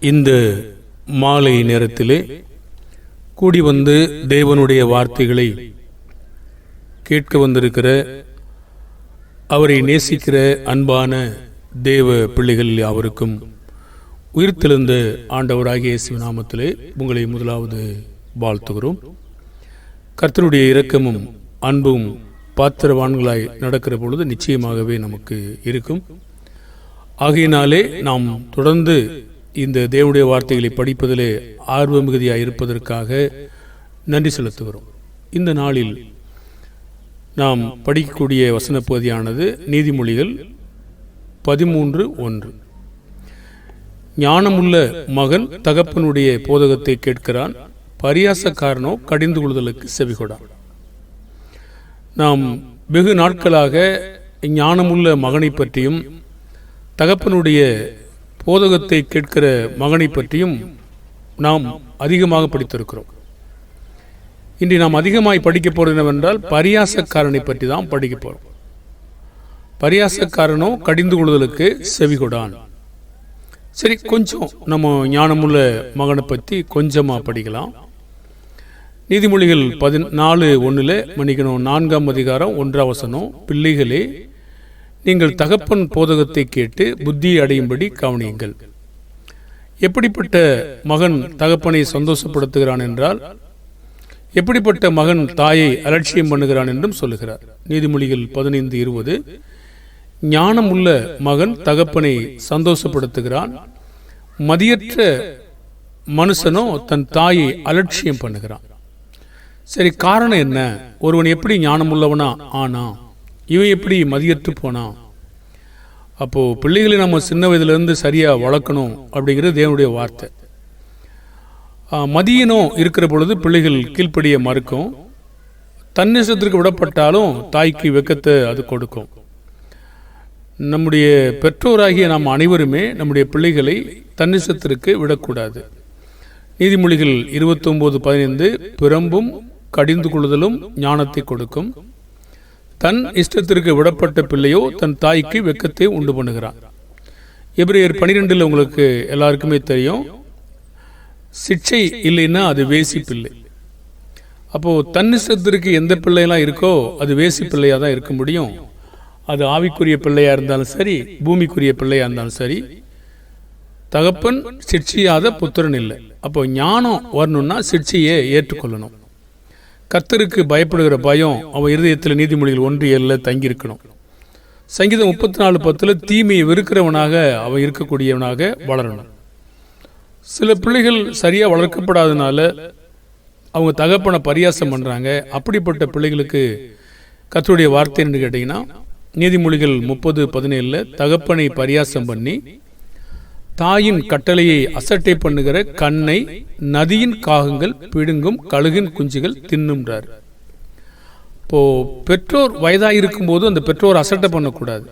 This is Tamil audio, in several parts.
இந்த மாலை நேரத்திலே கூடி வந்து தேவனுடைய வார்த்தைகளை கேட்க வந்திருக்கிற அவரை நேசிக்கிற அன்பான தேவ பிள்ளைகள் அவருக்கும் உயிர்த்தெழுந்த ஆண்டவராகிய இயேசுவின் நாமத்திலே உங்களை முதலாவது வாழ்த்துகிறோம். கர்த்தருடைய இரக்கமும் அன்பும் பாத்திரவான்களாய் நடக்கிற பொழுது நிச்சயமாகவே நமக்கு இருக்கும். ஆகையினாலே நாம் தொடர்ந்து இந்த தேவனுடைய வார்த்தைகளை படிப்பதிலே ஆர்வ மிகுதியாக இருப்பதற்காக நன்றி செலுத்துகிறோம். இந்த நாளில் நாம் படிக்கக்கூடிய வசன பகுதியானது நீதிமொழிகள் 13:1. ஞானமுள்ள மகன் தகப்பனுடைய போதகத்தை கேட்கிறான், பரியாசக்காரனோ கடிந்து கொள்ளுதலுக்கு செவிகொடான். நாம் வெகு நாட்களாக ஞானமுள்ள மகனை பற்றியும் தகப்பனுடைய போதகத்தை கேட்கிற மகனை பற்றியும் நாம் அதிகமாக படித்திருக்கிறோம். இன்று நாம் அதிகமாய் படிக்க போறது என்னவென்றால் பரியாசக்காரனை பற்றி தான் படிக்க போறோம். பரியாசக்காரனோ கடிந்து கொள்ளுதலுக்கு செவிகொடான். சரி, கொஞ்சம் நம்ம ஞானமுள்ள மகனை பற்றி கொஞ்சமாக படிக்கலாம். நீதிமொழிகள் 14:1 மன்னிக்கணும், 4ஆம் அதிகாரம் 1ஆம் வசனம். பிள்ளைகளே, நீங்கள் தகப்பன் போதகத்தை கேட்டு புத்தியை அடையும்படி கவனியுங்கள். எப்படிப்பட்ட மகன் தகப்பனை சந்தோஷப்படுத்துகிறான் என்றால், எப்படிப்பட்ட மகன் தாயை அலட்சியம் பண்ணுகிறான் என்றும் சொல்லுகிறார். நீதிமொழிகள் 15:20. ஞானம் உள்ள மகன் தகப்பனை சந்தோஷப்படுத்துகிறான், மதியற்ற மனுஷனோ தன் தாயை அலட்சியம் பண்ணுகிறான். சரி, காரணம் என்ன? ஒருவன் எப்படி ஞானம் உள்ளவனா ஆனா, இவன் எப்படி மதியற்று போனான்? அப்போ பிள்ளைகளை நம்ம சின்ன வயதிலிருந்து சரியா வளர்க்கணும் அப்படிங்கிறது தேவனுடைய வார்த்தை. மதியனோ இருக்கிற பொழுது பிள்ளைகள் கீழ்ப்படிய மறுக்கும். தன்னிசத்திற்கு விடப்பட்டாலும் தாய்க்கு வெக்கத்தை அது கொடுக்கும். நம்முடைய பெற்றோராகிய நாம் அனைவருமே நம்முடைய பிள்ளைகளை தன்னிசத்திற்கு விடக்கூடாது. நீதிமொழிகள் 29:15. பிரம்பும் கடிந்து கொள்ளுதலும் ஞானத்தை கொடுக்கும், தன் இஷ்டத்திற்கு விடப்பட்ட பிள்ளையோ தன் தாய்க்கு வெக்கத்தை உண்டு பண்ணுகிறான். எபிரேயர் 12 உங்களுக்கு எல்லாருக்குமே தெரியும், சிக்ஷை இல்லைன்னா அது வேசி பிள்ளை. அப்போ தன் இஷ்டத்திற்கு எந்த பிள்ளையெல்லாம் இருக்கோ அது வேசி பிள்ளையாக தான் இருக்க முடியும். அது ஆவிக்குரிய பிள்ளையா இருந்தாலும் சரி, பூமிக்குரிய பிள்ளையா இருந்தாலும் சரி. தகப்பன் சிக்ஷியாத புத்திரன் இல்லை. அப்போ ஞானம் வரணும்னா சிக்ஷையை ஏற்றுக்கொள்ளணும். கர்த்தருக்கு பயப்படுகிற பயம் அவன் இருதயத்தில் நீதிமொழிகள் 1:7 தங்கியிருக்கணும். சங்கீதம் 34:10 தீமையை வெறுக்கிறவனாக அவன் இருக்கக்கூடியவனாக வளரணும். சில பிள்ளைகள் சரியா வளர்க்கப்படாதனால அவங்க தகப்பனை பரியாசம் பண்றாங்க. அப்படிப்பட்ட பிள்ளைகளுக்கு கர்த்தருடைய வார்த்தை என்று கேட்டீங்கன்னா, நீதிமொழிகள் 30:17 தகப்பனை பரியாசம் பண்ணி தாயின் கட்டளையை அசட்டை பண்ணுகிற கண்ணை நதியின் காகங்கள் பிடுங்கும், கழுகின் குஞ்சுகள் தின்னும்ன்றார். இப்போ பெற்றோர் வயதாயிருக்கும் போது அந்த பெற்றோர் அசட்டை பண்ணக்கூடாது.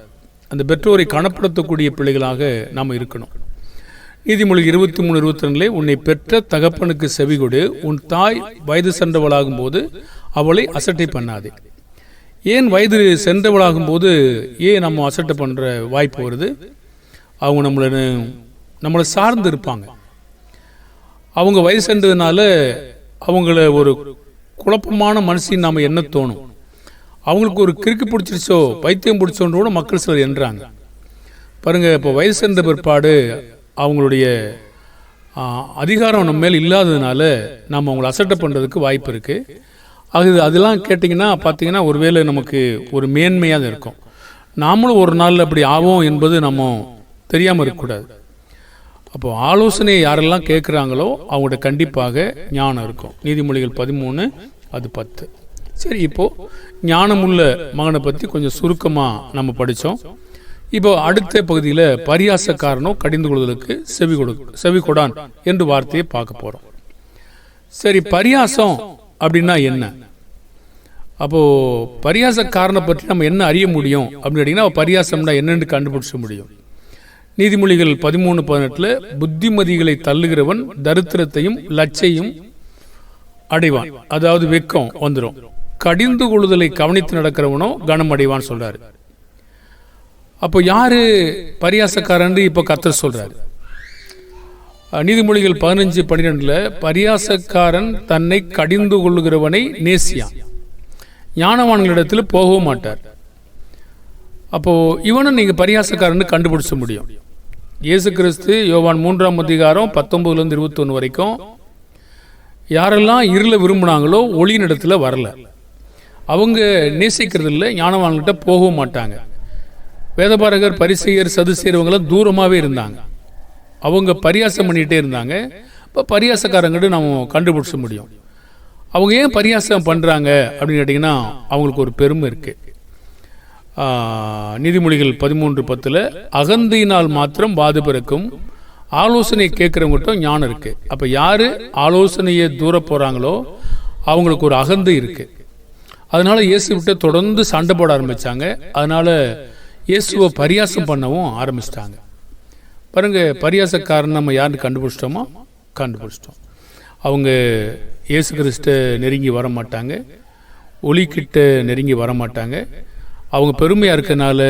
அந்த பெற்றோரை கனப்படுத்தக்கூடிய பிள்ளைகளாக நாம் இருக்கணும். நீதிமொழி 23:22 உன்னை பெற்ற தகப்பனுக்கு செவிகொடு, உன் தாய் வயது சென்றவளாகும் போது அவளை அசட்டை பண்ணாதே. ஏன் வயது சென்றவளாகும் போது ஏன் நம்ம அசட்டை பண்ற வாய்ப்பு வருது? அவங்க நம்மளை சார்ந்து இருப்பாங்க. அவங்க வயசு சென்றதுனால அவங்கள ஒரு குழப்பமான மனசின் நாம என்ன தோணும். அவங்களுக்கு ஒரு கிறுக்கு பிடிச்சிருச்சோ, பைத்தியம் பிடிச்சோன்னு கூட மக்கள் சிலர் என்றாங்க பாருங்க. இப்போ வயசு சென்ற பிற்பாடு அவங்களுடைய அதிகாரம் நம்ம மேல் இல்லாததுனால நம்ம அவங்களை அசட்டை பண்ணுறதுக்கு வாய்ப்பு இருக்குது. அதெல்லாம் கேட்டிங்கன்னா பார்த்தீங்கன்னா ஒருவேளை நமக்கு ஒரு மேன்மையாக இருக்கும். நாமளும் ஒரு நாளில் அப்படி ஆவோம் என்பது நம்ம தெரியாமல் இருக்கக்கூடாது. அப்போ ஆலோசனை யாரெல்லாம் கேட்குறாங்களோ அவங்கள்ட்ட கண்டிப்பாக ஞானம் இருக்கும். நீதிமொழிகள் 13:10. சரி, இப்போ ஞானமுள்ள மகனை பற்றி கொஞ்சம் சுருக்கமாக நம்ம படித்தோம். இப்போ அடுத்த பகுதியில் பரியாசக்காரனோ கடிந்து கொள்வதற்கு செவிகொடான் என்று வார்த்தையை பார்க்க போகிறோம். சரி, பரியாசம் அப்படின்னா என்ன? அப்போ பரியாசக்காரனை பற்றி நம்ம என்ன அறிய முடியும் அப்படின்னு கேட்டிங்கன்னா, பரியாசம்னா என்னென்னு கண்டுபிடிச்ச முடியும். நீதிமொழிகள் 13:18 புத்திமதிகளை தள்ளுகிறவன் தரித்திரத்தையும் லட்சையும் அடைவான், அதாவது வெக்கம் வந்துடும். கடிந்து கொள்ளுதலை கவனித்து நடக்கிறவனோ கனம் அடைவான் சொல்றாரு. அப்போ யாரு பரியாசக்காரன்? இப்போ கர்த்தர் சொல்றாரு. நீதிமொழிகள் 15:12 பரியாசக்காரன் தன்னை கடிந்து கொள்ளுகிறவனை நேசியான், ஞானவான்களிடத்தில் போகவும் மாட்டார். அப்போ இவனை நீங்க பரியாசக்காரன்னு கண்டுபிடிச்ச முடியும். இயேசு கிறிஸ்து யோவான் 3:19 வரைக்கும் யாரெல்லாம் இருள விரும்பினாங்களோ ஒளியினிடத்துல வரல, அவங்க நேசிக்கிறது இல்லை, ஞானவான்கிட்ட போகவும் மாட்டாங்க. வேதபாரகர், பரிசேயர், சதுசேயர் இவங்கெல்லாம் தூரமாகவே இருந்தாங்க, அவங்க பரியாசம் பண்ணிகிட்டே இருந்தாங்க. இப்போ பரியாசக்காரங்கிட்ட நம்ம கண்டுபிடிச்ச முடியும். அவங்க ஏன் பரியாசம் பண்ணுறாங்க அப்படின்னு கேட்டிங்கன்னா அவங்களுக்கு ஒரு பெருமை இருக்குது. நீதிமொழிகள் 13:10 அகந்தையினால் மாத்திரம் வாது பிறக்கும், ஆலோசனை கேட்குறவங்ககிட்ட ஞானம் இருக்குது. அப்போ யார் ஆலோசனையை தூர போகிறாங்களோ அவங்களுக்கு ஒரு அகந்தை இருக்குது. அதனால் இயேசு விட்டு தொடர்ந்து சண்டை போட ஆரம்பித்தாங்க. அதனால் இயேசுவை பரியாசம் பண்ணவும் ஆரம்பிச்சிட்டாங்க. பாருங்க, பரியாசக்காரன் நம்ம யாருன்னு கண்டுபிடிச்சிட்டோம். அவங்க இயேசு கிறிஸ்ட நெருங்கி வர மாட்டாங்க, ஒளிக்கிட்ட நெருங்கி வர மாட்டாங்க. அவங்க பெருமையாக இருக்கிறதுனால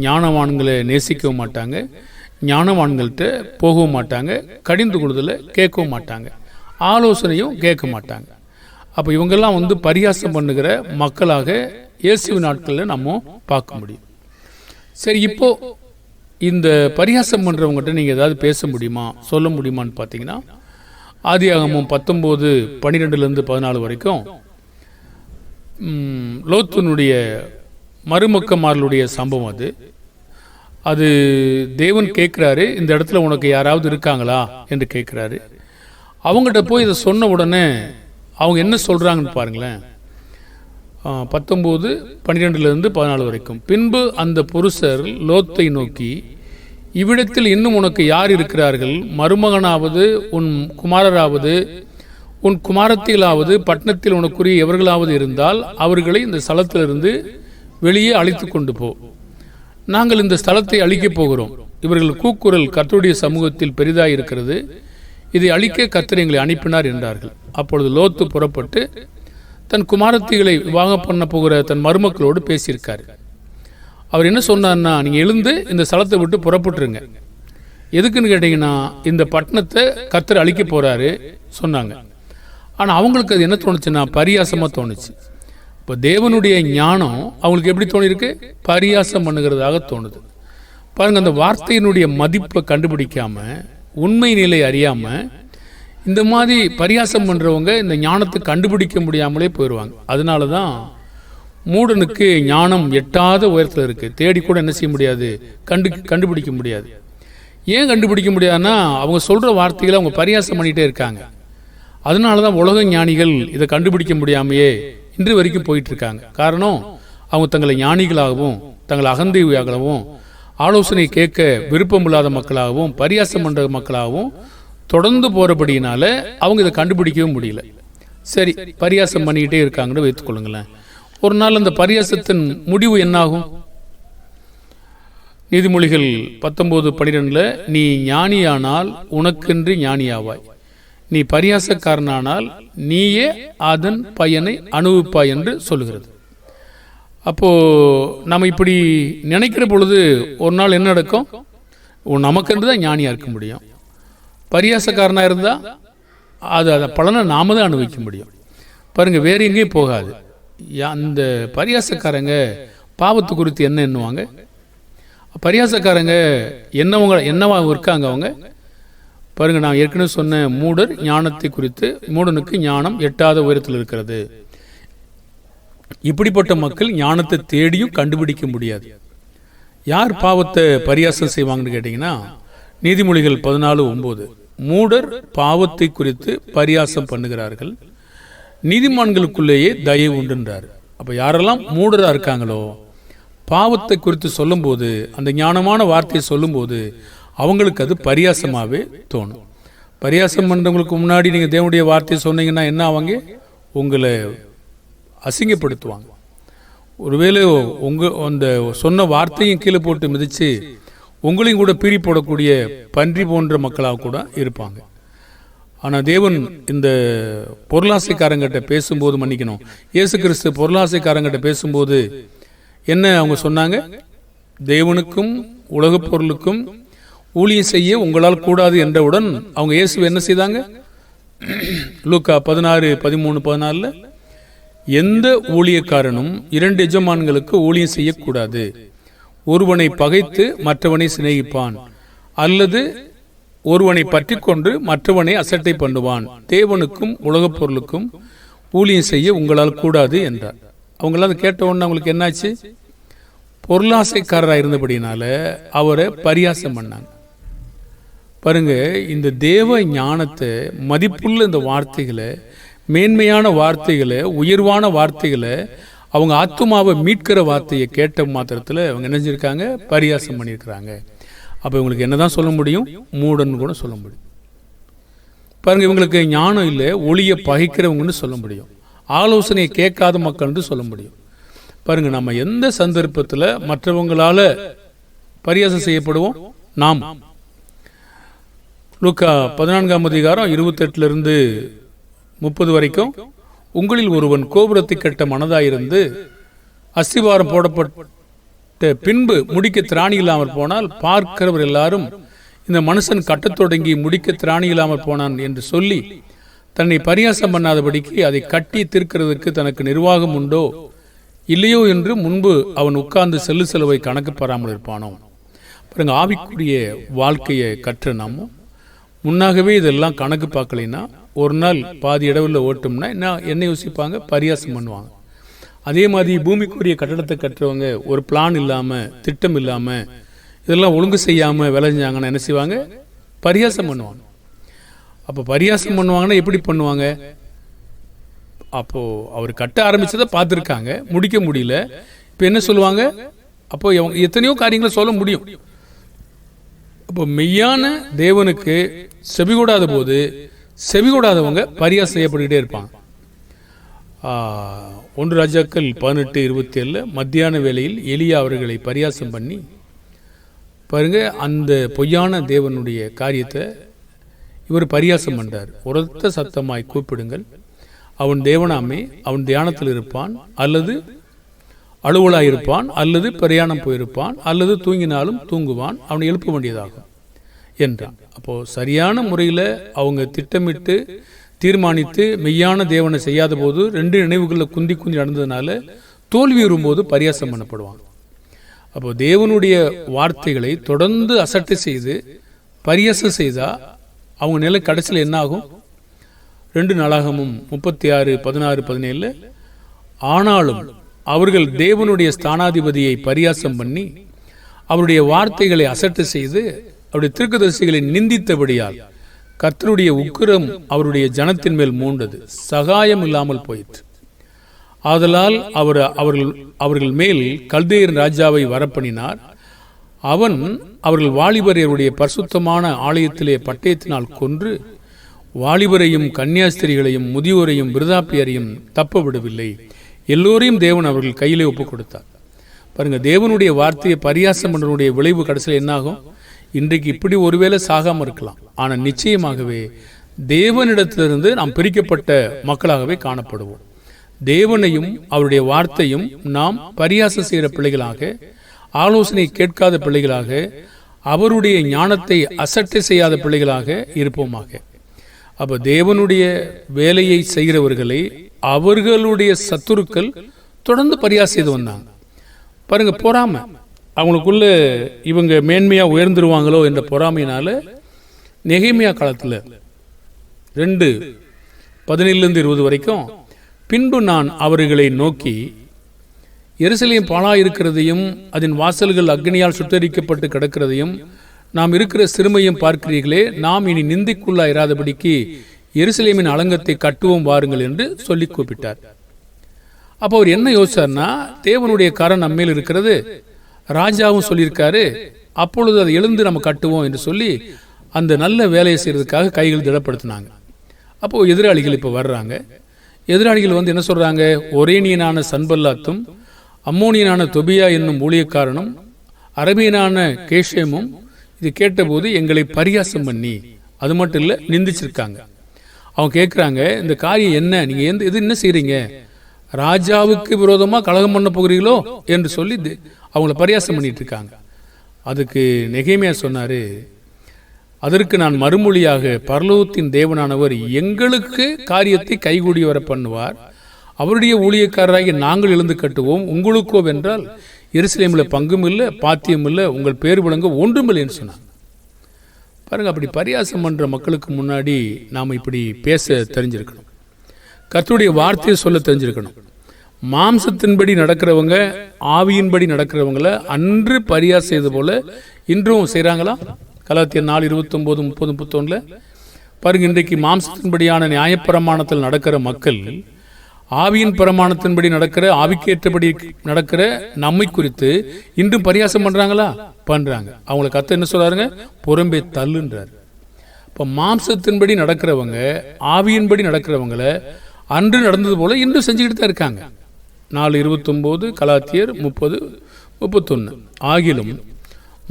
ஞானவான்களை நேசிக்கவும் மாட்டாங்க, ஞானவான்கள்கிட்ட போகவும் மாட்டாங்க, கடிந்து கொள்ளுதலை கேட்கவும் மாட்டாங்க, ஆலோசனையும் கேட்க மாட்டாங்க. அப்போ இவங்கெல்லாம் பரியாசம் பண்ணுகிற மக்களாக இயேசுவின் நாட்களில் நம்ம பார்க்க முடியும். சரி, இப்போ இந்த பரியாசம் பண்ணுறவங்ககிட்ட நீங்கள் ஏதாவது பேச முடியுமா, சொல்ல முடியுமான்னு பார்த்தீங்கன்னா ஆதியாகமம் 19:12-14 வரைக்கும் லோத்துனுடைய மருமக்கமார்களுடைய சம்பவம் அது தேவன் கேட்குறாரு, இந்த இடத்துல உனக்கு யாராவது இருக்காங்களா என்று கேட்குறாரு. அவங்ககிட்ட போய் இதை சொன்ன உடனே அவங்க என்ன சொல்கிறாங்கன்னு பாருங்களேன். 19:12-14 வரைக்கும். பின்பு அந்த புருஷர் லோத்தை நோக்கி, இவ்விடத்தில் இன்னும் உனக்கு யார் இருக்கிறார்கள்? மருமகனாவது உன் குமாரராவது உன் குமாரத்திலாவது பட்டணத்தில் உனக்குரிய எவர்களாவது இருந்தால் அவர்களை இந்த ஸ்தலத்திலிருந்து வெளியே அழைத்து கொண்டு போ. நாங்கள் இந்த ஸ்தலத்தை அழிக்கப் போகிறோம். இவர்கள் கூக்குரல் கர்த்தருடைய சமூகத்தில் பெரிதாய் இருக்கிறது. இதை அழிக்க கர்த்தர் எங்களை அனுப்பினார் என்றார்கள். அப்பொழுது லோத்து புறப்பட்டு தன் குமாரத்திகளை விவாகம் பண்ண போகிற தன் மருமக்களோடு பேசியிருக்காரு. அவர் என்ன சொன்னார்னா, நீங்கள் எழுந்து இந்த ஸ்தலத்தை விட்டு புறப்பட்டுருங்க. எதுக்குன்னு கேட்டிங்கன்னா இந்த பட்டணத்தை கர்த்தர் அழிக்க போகிறாரு சொன்னாங்க. ஆனால் அவங்களுக்கு அது என்ன தோணுச்சுன்னா பரியாசமாக தோணுச்சு. இப்போ தேவனுடைய ஞானம் அவங்களுக்கு எப்படி தோணிருக்கு? பரியாசம் பண்ணுகிறதாக தோணுது. பாருங்கள், அந்த வார்த்தையினுடைய மதிப்பை கண்டுபிடிக்காமல், உண்மை நிலை அறியாமல் இந்த மாதிரி பரியாசம் பண்ணுறவங்க இந்த ஞானத்தை கண்டுபிடிக்க முடியாமலே போயிடுவாங்க. அதனால தான் மூடனுக்கு ஞானம் எட்டாத உயரத்தில் இருக்குது. தேடி கூட என்ன செய்ய முடியாது, கண்டுபிடிக்க முடியாது. ஏன் கண்டுபிடிக்க முடியாதுன்னா அவங்க சொல்கிற வார்த்தைகளை அவங்க பரியாசம் பண்ணிகிட்டே இருக்காங்க. அதனால தான் உலக ஞானிகள் இதை கண்டுபிடிக்க முடியாமையே இன்று வரைக்கும் போயிட்டுருக்காங்க. காரணம், அவங்க தங்களை ஞானிகளாகவும் தங்களை அகந்தையாகவும் ஆலோசனை கேட்க விருப்பமில்லாத மக்களாகவும் பரியாசம் பண்ணுற மக்களாகவும் தொடர்ந்து போகிறபடியினால அவங்க இதை கண்டுபிடிக்கவும் முடியல. சரி, பரியாசம் பண்ணிக்கிட்டே இருக்காங்கன்னு வைத்துக்கொள்ளுங்களேன். ஒரு நாள் அந்த பரியாசத்தின் முடிவு என்னாகும்? நீதிமொழிகள் 19:12 நீ ஞானியானால் உனக்கென்று ஞானியாவாய், நீ பரியாசக்காரனானால் நீயே அதன் பயனை அனுபவிப்பாய் என்று சொல்லுகிறது. அப்போது நம்ம இப்படி நினைக்கிற பொழுது ஒரு நாள் என்ன நடக்கும்? நமக்கென்று தான் ஞானியாக இருக்க முடியும். பரியாசக்காரனாக இருந்தால் அதை பலனை நாம தான் அனுபவிக்க முடியும். பாருங்கள், வேறு எங்கேயும் போகாது. அந்த பரியாசக்காரங்க பாவத்து குறித்து என்ன எண்ணுவாங்க? பரியாசக்காரங்க என்னவா இருக்காங்க அவங்க? பாருங்க, நான் ஏற்கனவே சொன்ன மூடர் ஞானத்தை குறித்து, மூடனுக்கு ஞானம் எட்டாத உயரத்தில் இருக்கிறது. இப்படிப்பட்ட மக்கள் ஞானத்தை தேடியும் கண்டுபிடிக்க முடியாது. யார் பாவத்தை பரியாசம் செய்வாங்கன்னு கேட்டீங்கன்னா நீதிமொழிகள் 14:9 மூடர் பாவத்தை குறித்து பரியாசம் பண்ணுகிறார்கள், நீதிமான்களுக்குள்ளேயே தயவு உண்டுன்றார். அப்போ யாரெல்லாம் மூடராக இருக்காங்களோ பாவத்தை குறித்து சொல்லும்போது, அந்த ஞானமான வார்த்தையை சொல்லும்போது அவங்களுக்கு அது பரியாசமாகவே தோணும். பரியாசம் பண்ணுறவங்களுக்கு முன்னாடி நீங்கள் தேவனுடைய வார்த்தையை சொன்னீங்கன்னா என்ன ஆவாங்க? உங்களை அசிங்கப்படுத்துவாங்க. ஒருவேளை அந்த சொன்ன வார்த்தையும் கீழே போட்டு மிதித்து உங்களையும் கூட பீறி போடக்கூடிய பன்றி போன்ற மக்களாக கூட இருப்பாங்க. ஆனால் தேவன் இந்த பொருளாசைக்காரங்கிட்ட பேசும்போது, மன்னிக்கணும், இயேசு கிறிஸ்து பொருளாசைக்காரங்கிட்ட பேசும்போது என்ன அவங்க சொன்னாங்க? தேவனுக்கும் உலகப் பொருளுக்கும் ஊழியம் செய்ய உங்களால் கூடாது என்றவுடன் அவங்க இயேசுவை என்ன செய்தாங்க? லூக்கா 16:13-14 எந்த ஊழியக்காரனும் 2 எஜமான்களுக்கு ஊழியம் செய்யக்கூடாது. ஒருவனை பகைத்து மற்றவனை சிநேகிப்பான், அல்லது ஒருவனை பற்றி கொண்டு மற்றவனை அசட்டை பண்ணுவான். தேவனுக்கும் உலகப் பொருளுக்கும் ஊழியம் செய்ய உங்களால் கூடாது என்றார். அவங்களாம் கேட்ட உடனே அவங்களுக்கு என்னாச்சு? பொருளாசைக்காரராக இருந்தபடினால அவரை பரியாசம் பண்ணாங்க. பாருங்க, இந்த தேவ ஞானத்தை, மதிப்புள்ள இந்த வார்த்தைகளை, மேன்மையான வார்த்தைகளை, உயர்வான வார்த்தைகளை, அவங்க ஆத்துமாவை மீட்கிற வார்த்தையை கேட்ட மாத்திரத்தில் அவங்க என்ன செஞ்சிருக்காங்க? பரியாசம் பண்ணியிருக்கிறாங்க. அப்போ இவங்களுக்கு என்னதான் சொல்ல முடியும்? மூடன்னு கூட சொல்ல முடியும். பாருங்க, இவங்களுக்கு ஞானம் இல்லை, ஒளியை பகைக்கிறவங்கன்னு சொல்ல முடியும். ஆலோசனையை கேட்காத மக்கள்னு சொல்ல முடியும். பாருங்க, நம்ம எந்த சந்தர்ப்பத்தில் மற்றவங்களால பரியாசம் செய்யப்படுவோம்? நாம் லூக்கா 14:28-30 வரைக்கும், உங்களில் ஒருவன் கோபுரத்தை கட்ட மனதாயிருந்து அஸ்திவாரம் போடப்பட்ட பின்பு முடிக்க திராணி இல்லாமல் போனால் பார்க்கிறவர் எல்லாரும் இந்த மனுஷன் கட்டத் தொடங்கி முடிக்க திராணி இல்லாமல் போனான் என்று சொல்லி தன்னை பரியாசம் பண்ணாதபடிக்கு அதை கட்டி தீர்க்கிறதுக்கு தனக்கு நிர்வாகம் உண்டோ இல்லையோ என்று முன்பு அவன் உட்கார்ந்து செல்லுவை கணக்கு பெறாமல் இருப்பானோ. பாருங்க, ஆவிக்குரிய வாழ்க்கையை கற்ற நாம முன்னாகவே இதெல்லாம் கணக்கு பார்க்கலைன்னா ஒரு நாள் பாதி இடவில் ஓட்டோம்னா என்ன யோசிப்பாங்க? பரியாசம் பண்ணுவாங்க. அதே மாதிரி பூமிக்குரிய கட்டடத்தை கட்டுறவங்க ஒரு பிளான் இல்லாமல், திட்டம் இல்லாமல், இதெல்லாம் ஒழுங்கு செய்யாமல் விளைஞ்சாங்கன்னா என்ன செய்வாங்க? பரியாசம் பண்ணுவாங்க. அப்போ பரியாசம் பண்ணுவாங்கன்னா எப்படி பண்ணுவாங்க? அப்போது அவர் கட்ட ஆரம்பித்ததை பார்த்துருக்காங்க, முடிக்க முடியல. இப்போ என்ன சொல்லுவாங்க? அப்போ எத்தனையோ காரியங்களை சொல்ல முடியும். அப்போ மெய்யான தேவனுக்கு செவிகூடாத போது செவிகூடாதவங்க பரியாசம் செய்யப்பட்டுக்கிட்டே இருப்பாங்க. 1 ராஜாக்கள் 18:27 மத்தியான வேளையில் எலியா அவர்களை பரியாசம் பண்ணி, பாருங்க, அந்த பொய்யான தேவனுடைய காரியத்தை இவர் பரியாசம் பண்றார். உரத்த சத்தமாய் கூப்பிடுங்கள், அவன் தேவனாமே, அவன் தியானத்தில் இருப்பான், அல்லது அலுவலாயிருப்பான், அல்லது பிரயாணம் போயிருப்பான், அல்லது தூங்கினாலும் தூங்குவான், அவனை எழுப்ப வேண்டியதாகும் என்றான். அப்போது சரியான முறையில் அவங்க திட்டமிட்டு தீர்மானித்து மெய்யான தேவனை செய்யாத போது 2 நினைவுகளில் குந்தி நடந்ததுனால தோல்வி வரும்போது பரியாசம் பண்ணப்படுவாங்க. அப்போது தேவனுடைய வார்த்தைகளை தொடர்ந்து அசட்டை செய்து பரியாசம் செய்தால் அவங்க நிலை கடைசியில் என்ன ஆகும்? 2 நாளாகமும் 36:16-17 ஆனாலும் அவர்கள் தேவனுடைய ஸ்தானாதிபதியை பரியாசம் பண்ணி அவருடைய வார்த்தைகளை அசட்டை செய்து அவருடைய தீர்க்கதரிசிகளை நிந்தித்தபடியால் கர்த்தருடைய உக்கிரம் அவருடைய ஜனத்தின் மேல் மூண்டது, சகாயம் இல்லாமல் போயிற்று. ஆதலால் அவர்கள் மேல் கல்தேயர் ராஜாவை வரப்பண்ணினார். அவன் அவர்கள் வாலிபரையுடைய பரிசுத்தமான ஆலயத்திலே பட்டயத்தினால் கொன்று வாலிபரையும் கன்னியாஸ்திரிகளையும் முதியோரையும் விருதாப்பியரையும் தப்ப விடவில்லை. எல்லோரையும் தேவன் அவர்கள் கையிலே ஒப்புக் கொடுத்தார். பாருங்க, தேவனுடைய வார்த்தையை பரியாசம் பண்ணுடைய விளைவு கடைசியில் என்னாகும்? இன்றைக்கு இப்படி ஒருவேளை சாகாமல் இருக்கலாம், ஆனால் நிச்சயமாகவே தேவனிடத்திலிருந்து நாம் பிரிக்கப்பட்ட மக்களாகவே காணப்படுவோம். தேவனையும் அவருடைய வார்த்தையும் நாம் பரியாசம் செய்கிற பிள்ளைகளாக, ஆலோசனை கேட்காத பிள்ளைகளாக, அவருடைய ஞானத்தை அசட்டை செய்யாத பிள்ளைகளாக இருப்போமாக. அப்போ தேவனுடைய வேலையை செய்கிறவர்களை அவர்களுடைய சத்துருக்கள் தொடர்ந்து பரியாசம் செய்து வந்தாங்க. பாருங்க, பொறாம அவங்களுக்குள்ள இவங்க மேன்மையாக உயர்ந்துருவாங்களோ என்ற பொறாமையினால நெகேமியா காலத்தில் 2:17-20 வரைக்கும், பின்பு நான் அவர்களை நோக்கி, எருசலேம் பாழாயிருக்கிறதையும் அதன் வாசல்கள் அக்னியால் சுட்டரிக்கப்பட்டு கிடக்கிறதையும் நாம் இருக்கிற சிறுமையும் பார்க்கிறீர்களே, நாம் இனி நிந்திக்குள்ளா இராதபடிக்கு எருசலேமின் அலங்கத்தை கட்டுவோம் வாருங்கள் என்று சொல்லி கூப்பிட்டார். அப்போ அவர் என்ன யோசிச்சார்னா, தேவனுடைய கரம் நம்மேல் இருக்கிறது, ராஜாவும் சொல்லியிருக்காரு, அப்பொழுது அதை எழுந்து நம்ம கட்டுவோம் என்று சொல்லி அந்த நல்ல வேலையை செய்யறதுக்காக கைகள் திடப்படுத்தினாங்க. அப்போது எதிராளிகள் இப்போ வர்றாங்க. எதிராளிகள் வந்து என்ன சொல்றாங்க? ஒரேனியனான சன்பல்லாத்தும் அம்மோனியனான தொபியா என்னும் ஊழியக்காரனும் அரபியனான கேஷேமும் இது கேட்டபோது எங்களை பரியாசம் பண்ணி, அது மட்டும் இல்லை, நிந்திச்சிருக்காங்க. அவங்க கேட்குறாங்க, இந்த காரியம் என்ன, நீங்கள் எது என்ன செய்கிறீங்க, ராஜாவுக்கு விரோதமாக கலகம் பண்ண போகிறீங்களோ என்று சொல்லி அவங்கள பரியாசம் பண்ணிட்டு இருக்காங்க. அதுக்கு நெகேமியா சொன்னார், அதற்கு நான் மறுமொழியாக, பரலோகத்தின் தேவனானவர் எங்களுக்கு காரியத்தை கைகூடி வர பண்ணுவார், அவருடைய ஊழியக்காரராகி நாங்கள் எழுந்து கட்டுவோம், உங்களுக்கோ வென்றால் எருசலேமில் பங்கும் இல்லை, பாத்தியம் இல்லை, உங்கள் பேர் விளங்க ஒன்றுமில்லைன்னு சொன்னாங்க. பாருங்கள், அப்படி பரியாசம் பண்ணுற மக்களுக்கு முன்னாடி நாம் இப்படி பேச தெரிஞ்சிருக்கணும், கர்த்தருடைய வார்த்தையை சொல்ல தெரிஞ்சிருக்கணும். மாம்சத்தின்படி நடக்கிறவங்க ஆவியின்படி நடக்கிறவங்கள அன்று பரியாசம் செய்தது போல இன்றும் செய்கிறாங்களா? கலாத்தியர் 4:29, 30, 31 பாருங்க. இன்றைக்கு மாம்சத்தின்படியான நியாயப்பிரமாணத்தில் நடக்கிற மக்கள் ஆவியின் பிரமாணத்தின்படி நடக்கிற, ஆவிக்கேற்றபடி நடக்கிற நம்மை குறித்து இன்றும் பரியாசம் பண்றாங்களா? பண்றாங்க. அவங்களை கர்த்தர் என்ன சொல்றாருங்க? புறம்பே தள்ளுன்றார். இப்போ மாம்சத்தின்படி நடக்கிறவங்க ஆவியின்படி நடக்கிறவங்கள அன்று நடந்தது போல இன்றும் செஞ்சுக்கிட்டு தான் இருக்காங்க. 4:29, கலாத்தியர் 30, 31. ஆகிலும்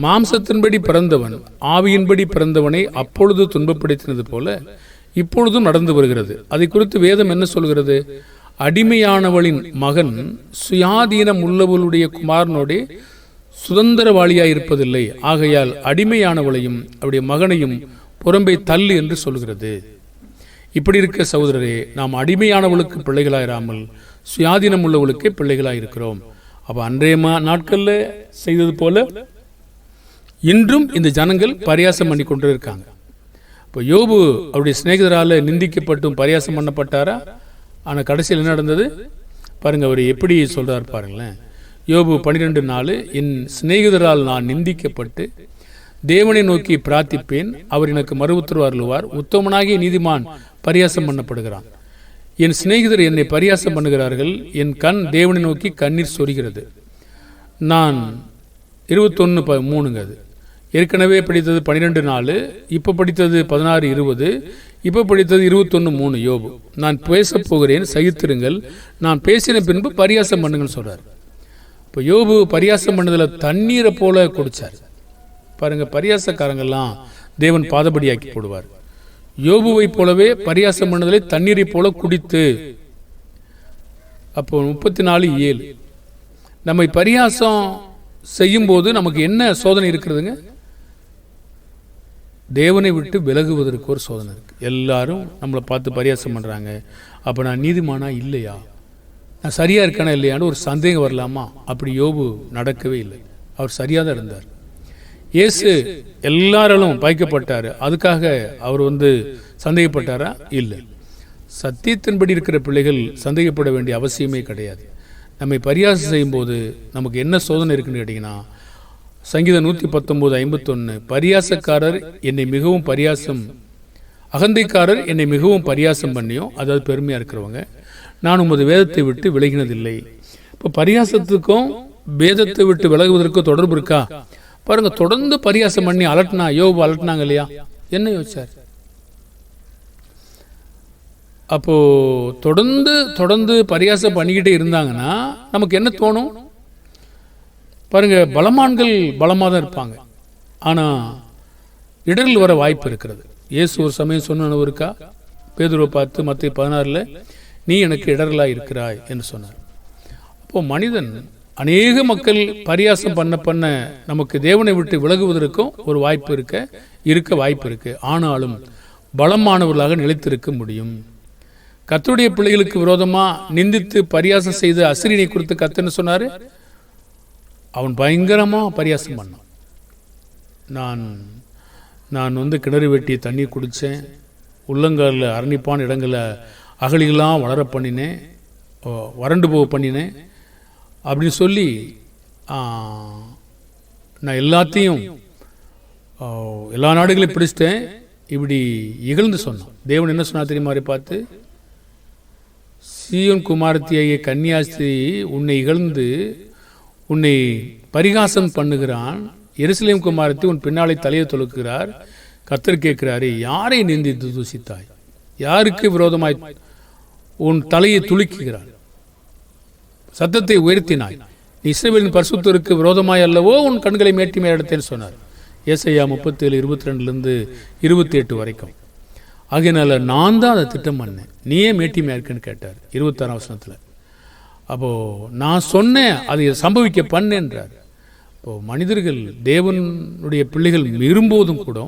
மாம்சத்தின்படி பிறந்தவன் ஆவியின்படி பிறந்தவனை அப்பொழுது துன்பப்படுத்தினது போல இப்பொழுதும் நடந்து வருகிறது. அதை குறித்து வேதம் என்ன சொல்கிறது? அடிமையானவளின் மகன் சுயாதீனம் உள்ளவளுடைய குமாரனோடே சுதந்திரவாளியாய் இருப்பதில்லை, ஆகையால் அடிமையானவளையும் அவருடைய மகனையும் புறம்பே தள்ளு என்று சொல்கிறது. இப்படி இருக்க சகோதரரே, நாம் அடிமையானவளுக்கு பிள்ளைகளாயிராமல் சுயாதீனம் உள்ளவளுக்கே பிள்ளைகளாக இருக்கிறோம். அப்போ அன்றைய நாட்களில் செய்தது போல இன்றும் இந்த ஜனங்கள் பரியாசம் பண்ணி கொண்டு இருக்காங்க. இப்போ யோபு அவருடைய சிநேகிதரால் நிந்திக்கப்பட்டும் பரியாசம் பண்ணப்பட்டாரா? ஆனால் கடைசியில் என்ன நடந்தது பாருங்க. அவர் எப்படி சொல்றார் பாருங்களேன். யோபு 12:4, என் சிநேகிதரால் நான் நிந்திக்கப்பட்டு தேவனை நோக்கி பிரார்த்திப்பேன், அவர் எனக்கு மறு உத்தரவு அருளுவார். உத்தமனாகிய நீதிமான் பரியாசம் பண்ணப்படுகிறான். என் சிநேகிதர் என்னை பரியாசம் பண்ணுகிறார்கள், என் கண் தேவனை நோக்கி கண்ணீர் சொரிகிறது. நான் 21:3 அது ஏற்கனவே படித்தது 12:4, இப்போ படித்தது 16:20, இப்போ படித்தது 21:3 யோபு. நான் பேசப் போகிறேன், சகித்திருங்கள், நான் பேசின பின்பு பரியாசம் பண்ணுங்கன்னு சொல்றார். இப்போ யோபு பரியாசம் பண்ணதில் தண்ணீரை போல குடிச்சார். பாருங்க, பரியாசக்காரங்கெல்லாம் தேவன் பாதபடியாக்கி போடுவார். யோபுவை போலவே பரியாசம் பண்ணதிலே தண்ணீரை போல குடித்து. அப்போ 34:7 நம்மை பரியாசம் செய்யும் போது நமக்கு என்ன சோதனை இருக்கிறதுங்க? தேவனை விட்டு விலகுவதற்கு ஒரு சோதனை இருக்கு. எல்லாரும் நம்மளை பார்த்து பரியாசம் பண்றாங்க. அப்போ நான் நீதிமானா இல்லையா, நான் சரியா இருக்கானா இல்லையான்னு ஒரு சந்தேகம் வரலாமா? அப்படி யோபு நடக்கவே இல்லை. அவர் சரியா தான் இருந்தார். இயேசு எல்லாராலும் பாய்க்கப்பட்டார், அதுக்காக அவர் சந்தேகப்பட்டாரா? இல்லை. சத்தியத்தின்படி இருக்கிற பிள்ளைகள் சந்தேகப்பட வேண்டிய அவசியமே கிடையாது. நம்மை பரியாசம் செய்யும் போது நமக்கு என்ன சோதனை இருக்குன்னு கேட்டிங்கன்னா, சங்கீதம் 119:51, பரியாசக்காரர் என்னை மிகவும் அகந்தைக்காரர் என்னை மிகவும் பரியாசம் பண்ணியும், அதாவது பெருமையாக இருக்கிறவங்க, நான் உமது வேதத்தை விட்டு விலகினதில்லை. இப்போ பரியாசத்துக்கும் வேதத்தை விட்டு விலகுவதற்கும் தொடர்பு இருக்கா? பாருங்க, தொடர்ந்து பரியாசம் பண்ணி அலட்டினா, யோபு அலட்டினாங்க இல்லையா? என்ன யோசிச்சார்? அப்போ தொடர்ந்து பரியாசம் பண்ணிக்கிட்டே இருந்தாங்கன்னா நமக்கு என்ன தோணும்? பாருங்க, பலமான்கள் பலமாக தான் இருப்பாங்க, ஆனால் இடரில் வர வாய்ப்பு இருக்கிறது. இயேசு ஒரு சமயம் சொன்ன இருக்கா? பேதுருவை பார்த்து மத்திய 16 நீ எனக்கு இடரலாக இருக்கிறாய் என்று சொன்னார். அப்போ மனிதன் அநேக மக்கள் பரியாசம் பண்ண நமக்கு தேவனை விட்டு விலகுவதற்கும் ஒரு வாய்ப்பு இருக்க வாய்ப்பு இருக்கு. ஆனாலும் பலமானவர்களாக நிலைத்திருக்க முடியும். கர்த்தருடைய பிள்ளைகளுக்கு விரோதமா நிந்தித்து பரியாசம் செய்து அசிரியனை குறித்து கர்த்தர் சொன்னாரு, அவன் பயங்கரமா பரியாசம் பண்ணான். நான் கிணறு வெட்டி தண்ணீர் குடித்தேன், உள்ளங்காலில் அரணிப்பான இடங்களில் அகலிகளாம் வளர பண்ணினேன், வறண்டு போக பண்ணினேன் அப்படின்னு சொல்லி நான் எல்லாத்தையும் எல்லா நாடுகளையும் பிடிச்சிட்டேன் இப்படி இகழ்ந்து சொன்னான். தேவன் என்ன சொன்னா தெரியுமா? பார்த்து, சீயோன் குமாரத்தியாகிய கன்னியாஸ்திரி உன்னை இகழ்ந்து உன்னை பரிகாசம் பண்ணுகிறான், எருசலேம் குமாரத்தி உன் பின்னாலே தலையை தொழுக்கிறார். கர்த்தர் கேட்கிறாரு, யாரை நிந்தித்து தூசித்தாய்? யாருக்கு விரோதமாய் உன் தலையை துலுக்குகிறார்? சத்தத்தை உயர்த்தினாய், இஸ்ரவேலின் பரிசுத்தருக்கு விரோதமாய் அல்லவோ உன் கண்களை மேட்டிமை எடுத்தேன்னு சொன்னார். ஏசாயா 37:22-28 வரைக்கும். ஆகையினால நான் தான் அதை திட்டம் பண்ணேன், நீயே மேட்டிமையா இருக்குன்னு கேட்டார் 26ஆம் வசனத்தில். அப்போது நான் சொன்னேன், அதை சம்பவிக்க பண்ணேன்றார். இப்போது மனிதர்கள் தேவனுடைய பிள்ளைகள் விரும்புவதும் கூட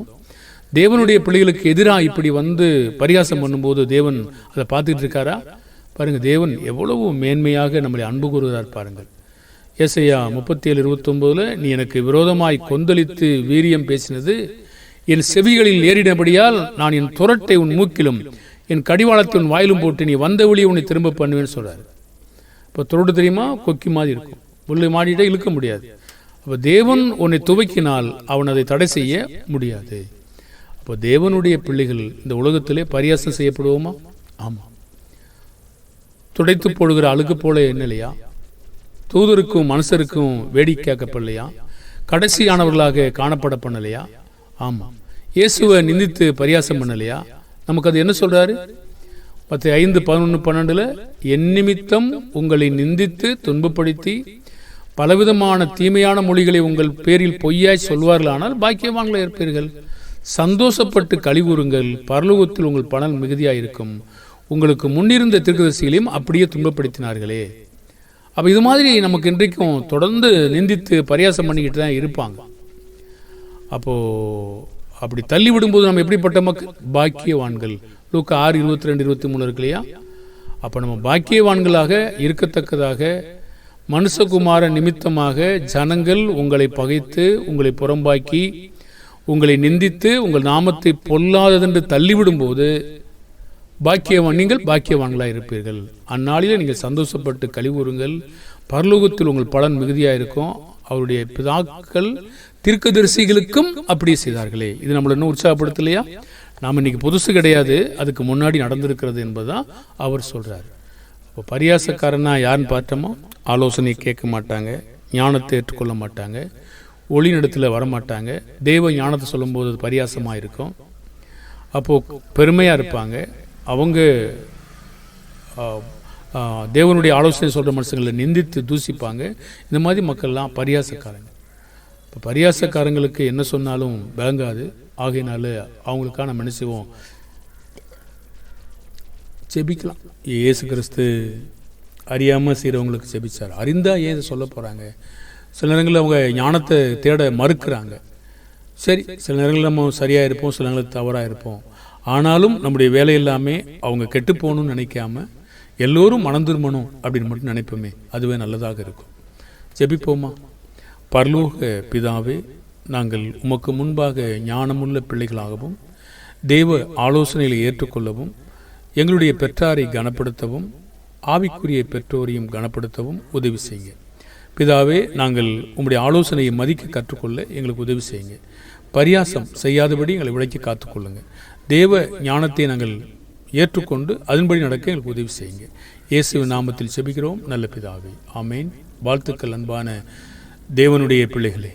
தேவனுடைய பிள்ளைகளுக்கு எதிராக இப்படி வந்து பரிகாசம் பண்ணும்போது தேவன் அதை பார்த்துட்டு இருக்காரா? பாருங்கள், தேவன் எவ்வளவு மேன்மையாக நம்மளை அன்பு கூறுகிறார் பாருங்கள். ஏசாயா 37:29 நீ எனக்கு விரோதமாய் கொந்தளித்து வீரியம் பேசினது என் செவிகளில் ஏறினபடியால் நான் என் துரட்டை உன் மூக்கிலும் என் கடிவாளத்தை உன் வாயிலும் போட்டு நீ வந்த வழியை உன்னை திரும்ப பண்ணுவேன்னு சொல்கிறார். இப்போ துரட்டு தெரியுமா? கொக்கி மாதிரி இருக்கும், உள்ளே மாடிட்டே இழுக்க முடியாது. அப்போ தேவன் உன்னை துவக்கினால் அவன் அதை தடை செய்ய முடியாது. அப்போ தேவனுடைய பிள்ளைகள் இந்த உலகத்திலே பரியாசம் செய்யப்படுவோமா? ஆமாம். துடைத்து போடுகிற அழுக்கு போல என்ன இல்லையா? தூதருக்கும் மனுஷருக்கும் வேடிக்கையாக்கப்படலையா? கடைசியானவர்களாக காணப்பட பண்ணலையா? ஆமாம். இயேசுவை நிந்தித்து பரியாசம் பண்ணலையா? நமக்கு அது என்ன சொல்றாரு? 5:11-12 என் நிமித்தம் உங்களை நிந்தித்து துன்பப்படுத்தி பலவிதமான தீமையான மொழிகளை உங்கள் பேரில் பொய்யாய் சொல்வார்களானால் பாக்கியவான்களாக இருப்பீர்கள். சந்தோஷப்பட்டு கழிவுறுங்கள், பரலோகத்தில் உங்கள் பலன் மிகுதியாயிருக்கும். உங்களுக்கு முன்னிருந்த தீர்க்கதரிசிகளையும் அப்படியே துன்பப்படுத்தினார்களே. அப்போ இது மாதிரி நமக்கு இன்றைக்கும் தொடர்ந்து நிந்தித்து பரியாசம் பண்ணிக்கிட்டு தான் இருப்பாங்க. அப்போது அப்படி தள்ளி விடும்போது நம்ம எப்படிப்பட்ட மக்கள்? பாக்கியவான்கள். லூக்கா 6:22-23 இருக்கு இல்லையா? அப்போ நம்ம பாக்கியவான்களாக இருக்கத்தக்கதாக மனுஷகுமார நிமித்தமாக ஜனங்கள் உங்களை பகைத்து உங்களை புறம்பாக்கி உங்களை நிந்தித்து உங்கள் நாமத்தை பொல்லாததென்று தள்ளிவிடும்போது நீங்கள் பாக்கியவான்களாக இருப்பீர்கள். அந்நாளில் நீங்கள் சந்தோஷப்பட்டு கழிவுறுங்கள், பரலோகத்தில் உங்கள் பலன் மிகுதியாக இருக்கும். அவருடைய பிதாக்கள் தீர்க்கதரிசிகளுக்கும் அப்படியே செய்தார்களே. இது நம்மளை இன்னும் உற்சாகப்படுத்தலையா? நாம் இன்னைக்கு புதுசு கிடையாது, அதுக்கு முன்னாடி நடந்திருக்கிறது என்பதுதான் அவர் சொல்றாரு. இப்போ பரியாசக்காரனா யாருன்னு பார்த்தோமோ, ஆலோசனையை கேட்க மாட்டாங்க, ஞானத்தை ஏற்றுக்கொள்ள மாட்டாங்க, ஒளிநடத்தில் வரமாட்டாங்க. தெய்வ ஞானத்தை சொல்லும்போது அது பரியாசமாக இருக்கும். அப்போது பெருமையாக இருப்பாங்க. அவங்க தேவனுடைய ஆலோசனை சொல்கிற மனுஷங்களை நிந்தித்து தூசிப்பாங்க. இந்த மாதிரி மக்கள்லாம் பரியாசக்காரங்க. இப்போ பரியாசக்காரங்களுக்கு என்ன சொன்னாலும் விளங்காது. ஆகையினால அவங்களுக்காக நம்ம என்ன செய்வோம்? செபிக்கலாம். இயேசு கிறிஸ்து அறியாமல் செய்கிறவங்களுக்கு செபிச்சார். அறிந்தால் ஏன் இதை சொல்ல போகிறாங்க? சில நேரங்களில் அவங்க ஞானத்தை தேட மறுக்கிறாங்க. சரி, சில நேரங்களில் நம்ம சரியாக இருப்போம், சில நேரங்களில் தவறாக இருப்போம். ஆனாலும் நம்முடைய வேலை எல்லாமே அவங்க கெட்டு போகணும்னு நினைக்காம எல்லோரும் மனம் திரும்பணும் அப்படின்னு மட்டும் நினைப்போமே, அதுவே நல்லதாக இருக்கும். ஜெபிப்போமா? பரலோக பிதாவே, நாங்கள் உமக்கு முன்பாக ஞானமுள்ள பிள்ளைகளாகவும் தேவ ஆலோசனைகளை ஏற்றுக்கொள்ளவும் எங்களுடைய பெற்றாரை கனப்படுத்தவும் ஆவிக்குரிய பெற்றோரையும் கனப்படுத்தவும் உதவி செய்யுங்க. பிதாவே, நாங்கள் உங்களுடைய ஆலோசனையை மதிக்க கற்றுக்கொள்ள எங்களுக்கு உதவி செய்யுங்க. பரியாசம் செய்யாதபடி எங்களை விலைக்கு காத்துக்கொள்ளுங்க. தேவ ஞானத்தை நாங்கள் ஏற்றுக்கொண்டு அதன்படி நடக்க எங்களுக்கு உதவி செய்யுங்க. இயேசுவின் நாமத்தில் செபிக்கிறோம் நல்ல பிதாவே, ஆமேன். வாழ்த்துக்கள் அன்பான தேவனுடைய பிள்ளைகளே.